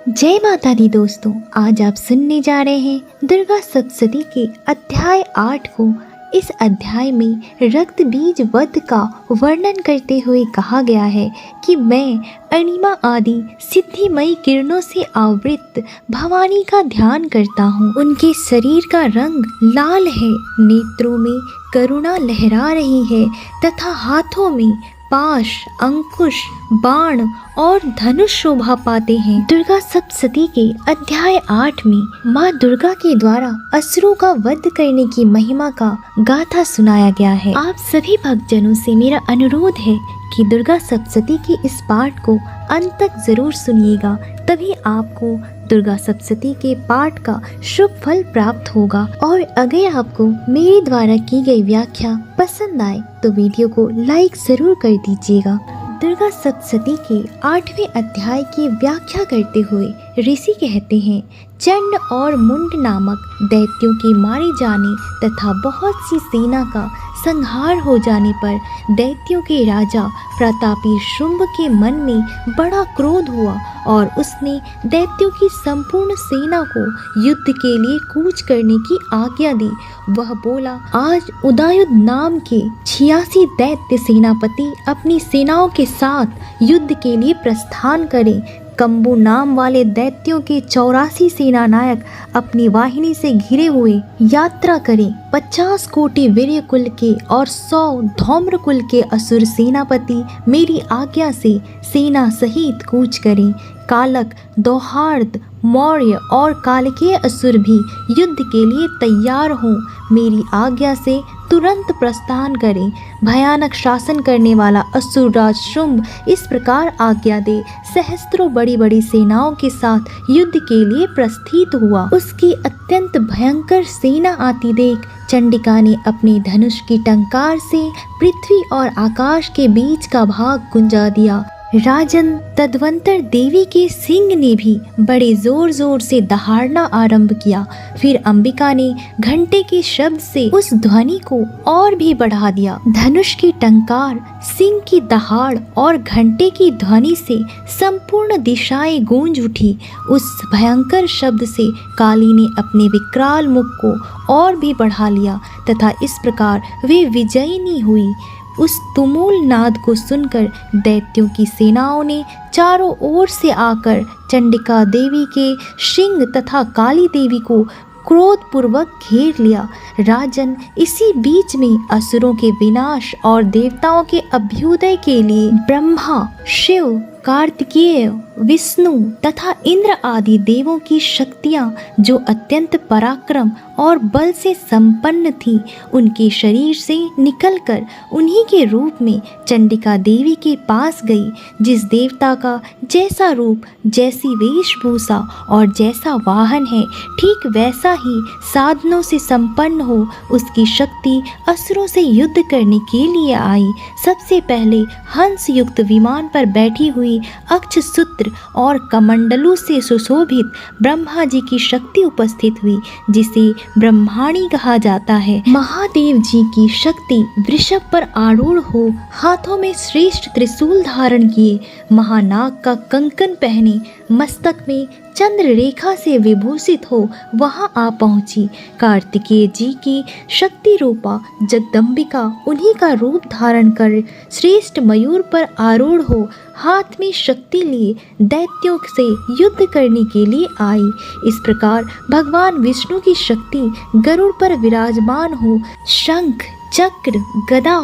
जय माता दी दोस्तों, आज आप सुनने जा रहे हैं दुर्गा सप्तशती के अध्याय 8 को। इस अध्याय में रक्त बीज वध का वर्णन करते हुए कहा गया है कि मैं अणिमा आदि सिद्धिमयी किरणों से आवृत भवानी का ध्यान करता हूँ। उनके शरीर का रंग लाल है, नेत्रों में करुणा लहरा रही है तथा हाथों में पाश, अंकुश, बाण और धनुष शोभा पाते हैं। दुर्गा सप्तशती के अध्याय 8 में माँ दुर्गा के द्वारा असुरों का वध करने की महिमा का गाथा सुनाया गया है। आप सभी भक्तजनों से मेरा अनुरोध है कि दुर्गा सप्तशती के इस पाठ को अंत तक जरूर सुनिएगा, तभी आपको दुर्गा सप्तशती के पाठ का शुभ फल प्राप्त होगा। और अगर आपको मेरे द्वारा की गई व्याख्या पसंद आए तो वीडियो को लाइक जरूर कर दीजिएगा। दुर्गा सप्तशती के 8वें अध्याय की व्याख्या करते हुए ऋषि कहते हैं, चंड और मुंड नामक दैत्यों के मारे जाने तथा बहुत सी सेना का संहार हो जाने पर दैत्यों के राजा प्रतापी शुंभ के मन में बड़ा क्रोध हुआ और उसने दैत्यों की संपूर्ण सेना को युद्ध के लिए कूच करने की आज्ञा दी। वह बोला, आज उदयुध नाम के 86 दैत्य सेनापति अपनी सेनाओं के साथ युद्ध के लिए प्रस्थान करें। कंबू नाम वाले दैत्यों के 84 सेनानायक अपनी वाहिनी से घिरे हुए यात्रा करें। 50 कोटि वीर्य कुल के और 100 धौम्र कुल के असुर सेनापति मेरी आज्ञा से सेना सहित कूच करें। कालक, दौहार्द, मौर्य और कालकेय असुर भी युद्ध के लिए तैयार हों। मेरी आज्ञा से तुरंत प्रस्थान करें। भयानक शासन करने वाला असुरराज शुंभ इस प्रकार आज्ञा दे सहस्त्रों बड़ी बड़ी सेनाओं के साथ युद्ध के लिए प्रस्थित हुआ। उसकी अत्यंत भयंकर सेना आती देख चंडिका ने अपने धनुष की टंकार से पृथ्वी और आकाश के बीच का भाग गुंजा दिया। राजन तदवंतर देवी के सिंह ने भी बड़े जोर जोर से दहाड़ना आरंभ किया। फिर अंबिका ने घंटे के शब्द से उस ध्वनि को और भी बढ़ा दिया। धनुष की टंकार, सिंह की दहाड़ और घंटे की ध्वनि से संपूर्ण दिशाएं गूंज उठी। उस भयंकर शब्द से काली ने अपने विकराल मुख को और भी बढ़ा लिया तथा इस प्रकार वे विजयिनी हुई। उस तुमुल नाद को सुनकर दैत्यों की सेनाओं ने चारों ओर से आकर चंडिका देवी के सिंह तथा काली देवी को क्रोधपूर्वक घेर लिया। राजन, इसी बीच में असुरों के विनाश और देवताओं के अभ्युदय के लिए ब्रह्मा, शिव, कार्तिकेय, विष्णु तथा इंद्र आदि देवों की शक्तियाँ जो अत्यंत पराक्रम और बल से संपन्न थी, उनके शरीर से निकलकर उन्हीं के रूप में चंडिका देवी के पास गई। जिस देवता का जैसा रूप, जैसी वेशभूषा और जैसा वाहन है, ठीक वैसा ही साधनों से संपन्न हो, उसकी शक्ति असुरों से युद्ध करने के लिए आई। सबसे पहले हंस युक्त विमान पर बैठी हुई अक्ष सूत्र और कमंडलों से सुशोभित ब्रह्मा जी की शक्ति उपस्थित हुई, जिसे ब्रह्माणी कहा जाता है। महादेव जी की शक्ति वृषभ पर आरूढ़ हो, हाथों में श्रेष्ठ त्रिशूल धारण किए, महानाग का कंकन पहने, मस्तक में चंद्र रेखा से विभूषित हो वहां आ पहुंची। कार्तिकेय जी की शक्ति रूपा जगदम्बिका उन्हीं का रूप धारण कर श्रेष्ठ मयूर पर आरूढ़ हो, हाथ में शक्ति लिए दैत्यों से युद्ध करने के लिए आई। इस प्रकार भगवान विष्णु की शक्ति गरुड़ पर विराजमान हो, शंख, चक्र, गदा,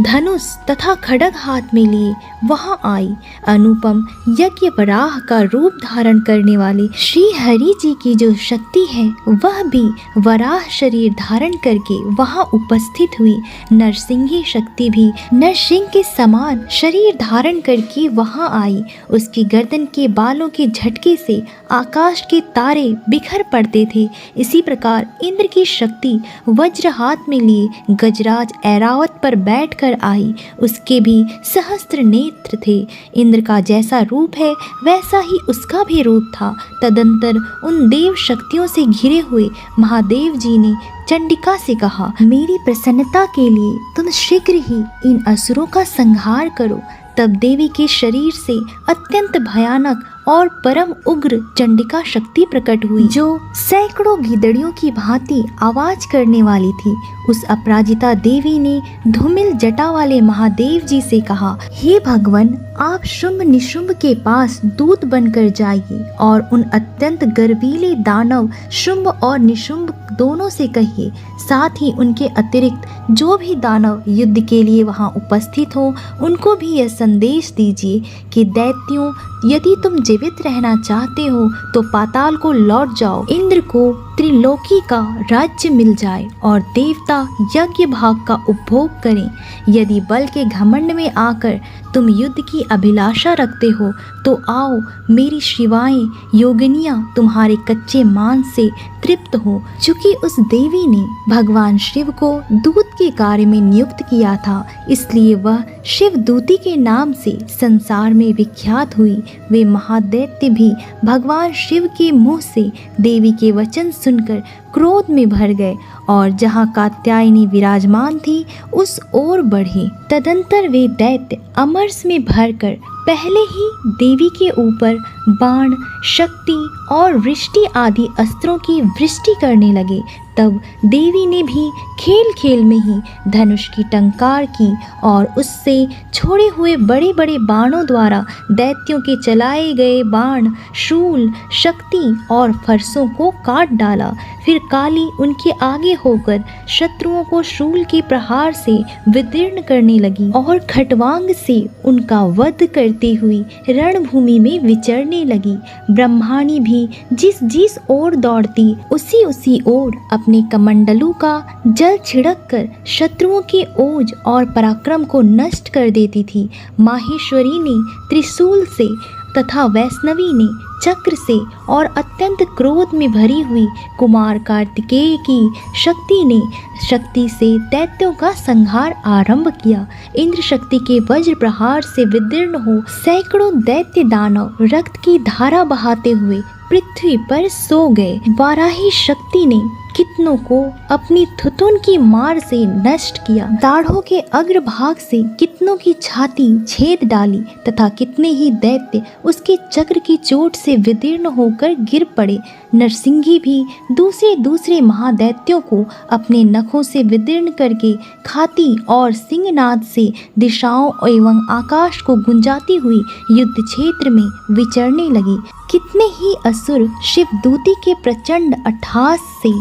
धनुष तथा खड्ग हाथ में लिए वहां आई। अनुपम यज्ञ वराह का रूप धारण करने वाले श्री हरि जी की जो शक्ति है, वह भी वराह शरीर धारण करके वहां उपस्थित हुई। नरसिंही शक्ति भी नरसिंह के समान शरीर धारण करके वहां आई। उसकी गर्दन के बालों के झटके से आकाश के तारे बिखर पड़ते थे। इसी प्रकार इंद्र की शक्ति वज्र हाथ में लिए गजराज ऐरावत पर बैठ कर आई। उसके भी सहस्त्र नेत्र थे। इंद्र का जैसा रूप है वैसा ही उसका भी रूप था। तदंतर उन देव शक्तियों से घिरे हुए महादेव जी ने चंडिका से कहा, मेरी प्रसन्नता के लिए तुम शीघ्र ही इन असुरों का संहार करो। तब देवी के शरीर से अत्यंत भयानक और परम उग्र चंडिका शक्ति प्रकट हुई, जो सैकड़ों गीदड़ियों की भांति आवाज करने वाली थी। उस अपराजिता देवी ने धूमिल जटा वाले महादेव जी से कहा, हे भगवान, आप शुंभ निशुंभ के पास दूत बनकर जाइए और उन अत्यंत गर्वीले दानव शुंभ और निशुंभ दोनों से कहिए, साथ ही उनके अतिरिक्त जो भी दानव युद्ध के लिए वहां उपस्थित हो उनको भी यह संदेश दीजिए कि दैत्यों, यदि तुम जीवित रहना चाहते हो तो पाताल को लौट जाओ। इंद्र को त्रिलोकी का राज्य मिल जाए और देवता यज्ञ भाग का उपभोग करें। यदि बल के घमंड में आकर तुम युद्ध की अभिलाषा रखते हो तो आओ, मेरी शिवाएं योगिनियां तुम्हारे कच्चे मांस से तृप्त हो। चूंकि उस देवी ने भगवान शिव को दूत के कार्य में नियुक्त किया था, इसलिए वह शिवदूती के नाम से संसार में विख्यात हुई। वे महादैत्य भी भगवान शिव के मुंह से देवी के वचन सुनकर क्रोध में भर गए और जहाँ कात्यायनी विराजमान थी उस ओर बढ़े। तदंतर वे दैत्य अमरस में भरकर पहले ही देवी के ऊपर बाण, शक्ति और वृष्टि आदि अस्त्रों की वृष्टि करने लगे। तब देवी ने भी खेल खेल में ही धनुष की टंकार की और उससे छोड़े हुए बड़े बड़े बाणों द्वारा दैत्यों के चलाए गए बाण, शूल, शक्ति और फरसों को काट डाला। फिर काली उनके आगे होकर शत्रुओं को शूल के प्रहार से विदीर्ण करने लगी और खटवांग से उनका वध करती हुई रणभूमि में विचरने लगी। ब्रह्माणी भी जिस जिस ओर दौड़ती उसी उसी ओर अपने कमंडलों का जल छिड़क कर शत्रुओं के ओज और पराक्रम को नष्ट कर देती थी। माहेश्वरी ने त्रिशूल से तथा वैष्णवी ने चक्र से और अत्यंत क्रोध में भरी हुई कुमार कार्तिकेय की शक्ति से दैत्यों का संहार आरंभ किया। इंद्र शक्ति के वज्र प्रहार से विदीर्ण हो सैकड़ों दैत्य दानव रक्त की धारा बहाते हुए पृथ्वी पर सो गए। वाराही शक्ति ने कितनों को अपनी थुतुन की मार से नष्ट किया। दाढ़ों के अग्रभाग से कितनों की छाती छेद डाली तथा कितने ही दैत्य उसके चक्र की चोट से विदीर्ण होकर गिर पड़े। नरसिंही भी दूसरे महादैत्यों को अपने नखों से विदीर्ण करके खाती और सिंहनाद से दिशाओं एवं आकाश को गुंजाती हुई युद्ध क्षेत्र में विचरने लगी। कितने ही असुर शिवदूती के प्रचंड अट्टहास से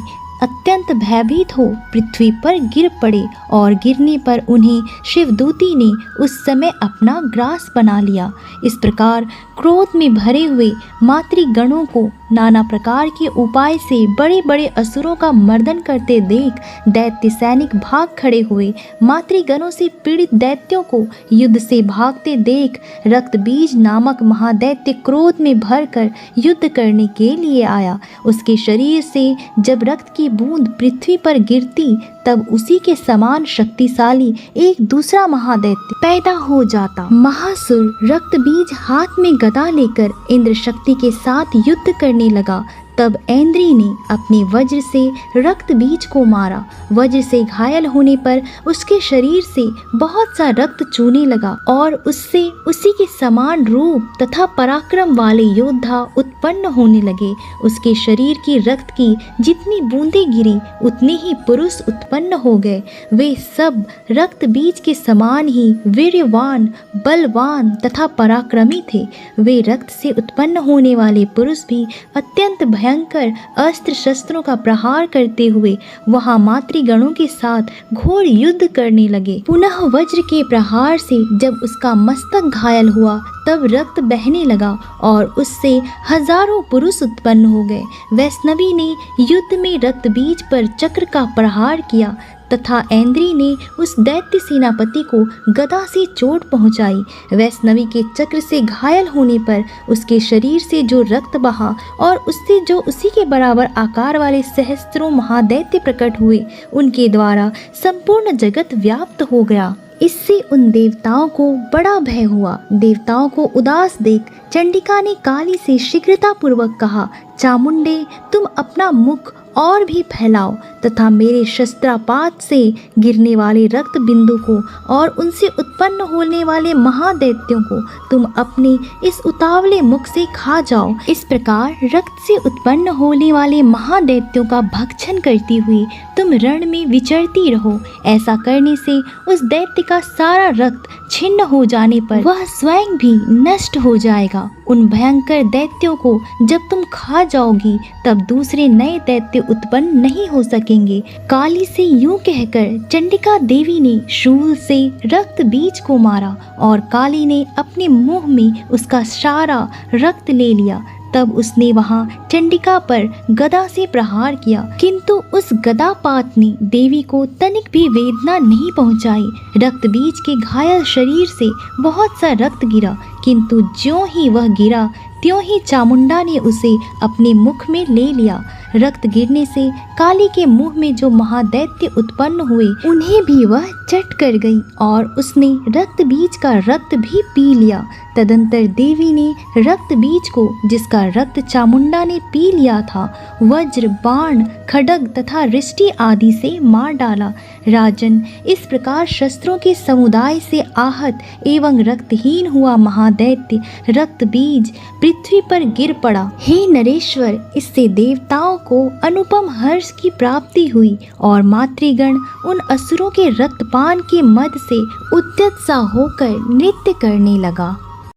अत्यंत भयभीत हो पृथ्वी पर गिर पड़े और गिरने पर उन्हें शिवदूती ने उस समय अपना ग्रास बना लिया। इस प्रकार क्रोध में भरे हुए मातृगणों को नाना प्रकार के उपाय से बड़े बड़े असुरों का मर्दन करते देख दैत्य सैनिक भाग खड़े हुए। मातृगणों से पीड़ित दैत्यों को युद्ध से भागते देख रक्तबीज नामक महादैत्य क्रोध में भरकर युद्ध करने के लिए आया। उसके शरीर से जब रक्त की बूंद पृथ्वी पर गिरती तब उसी के समान शक्तिशाली एक दूसरा महादैत्य पैदा हो जाता। महासुर रक्तबीज हाथ में गदा लेकर इंद्र शक्ति के साथ युद्ध करने लगा। तब ऐन्द्री ने अपने वज्र से रक्त बीज को मारा। वज्र से घायल होने पर उसके शरीर से बहुत सा रक्त चूने लगा और उससे उसी के समान रूप तथा पराक्रम वाले योद्धा उत्पन्न होने लगे। उसके शरीर की रक्त की जितनी बूंदें गिरी उतने ही पुरुष उत्पन्न हो गए। वे सब रक्त बीज के समान ही वीर्यवान, बलवान तथा पराक्रमी थे। वे रक्त से उत्पन्न होने वाले पुरुष भी अत्यंत भयंकर अस्त्र शस्त्रों का प्रहार करते हुए वहां मातृगणों के साथ घोर युद्ध करने लगे। पुनः वज्र के प्रहार से जब उसका मस्तक घायल हुआ तब रक्त बहने लगा और उससे हजारों पुरुष उत्पन्न हो गए। वैष्णवी ने युद्ध में रक्त बीज पर चक्र का प्रहार किया तथा ऐन्द्री ने उस दैत्य सेनापति को गदा से चोट पहुंचाई। वैष्णवी के चक्र से घायल होने पर उसके शरीर से जो रक्त बहा और उससे जो उसी के बराबर आकार वाले सहस्त्रों महादैत्य प्रकट हुए, उनके द्वारा संपूर्ण जगत व्याप्त हो गया। इससे उन देवताओं को बड़ा भय हुआ। देवताओं को उदास देख चंडिका ने काली से शीघ्रतापूर्वक कहा, चामुंडे, तुम अपना मुख और भी फैलाओ तथा मेरे शस्त्रापात से गिरने वाले रक्त बिंदु को और उनसे उत्पन्न होने वाले महादैत्यों को तुम अपने इस उतावले मुख से खा जाओ। इस प्रकार रक्त से उत्पन्न होने वाले महादैत्यों का भक्षण करती हुई तुम रण में विचरती रहो। ऐसा करने से उस दैत्य का सारा रक्त छिन्न हो जाने पर वह स्वयं भी नष्ट हो जाएगा। उन भयंकर दैत्यों को जब तुम खा जाओगी तब दूसरे नए दैत्य उत्पन्न नहीं हो सकेंगे। काली से यूं कहकर चंडिका देवी ने शूल से रक्त बीज को मारा और काली ने अपने मुंह में उसका सारा रक्त ले लिया। तब उसने वहां चंडिका पर गदा से प्रहार किया, किंतु उस गदापात ने देवी को तनिक भी वेदना नहीं पहुंचाई। रक्त बीज के घायल शरीर से बहुत सा रक्त गिरा, किंतु ज्यों ही वह गिरा त्यों ही चामुंडा ने उसे अपने मुख में ले लिया। रक्त गिरने से काली के मुंह में जो महादैत्य उत्पन्न हुए उन्हें भी वह चट कर गई और उसने रक्त बीज का रक्त भी पी लिया। तदंतर देवी ने रक्त बीज को, जिसका रक्त चामुंडा ने पी लिया था, वज्र, बाण, खड्ग तथा रिष्टि आदि से मार डाला। राजन, इस प्रकार शस्त्रों के समुदाय से आहत एवं रक्तहीन हुआ महादैत्य रक्त बीज पृथ्वी पर गिर पड़ा। हे नरेश्वर, इससे देवताओं को अनुपम हर्ष की प्राप्ति हुई और मातृगण उन असुरों के रक्तपान के मद से उद्यत सा होकर नृत्य करने लगा।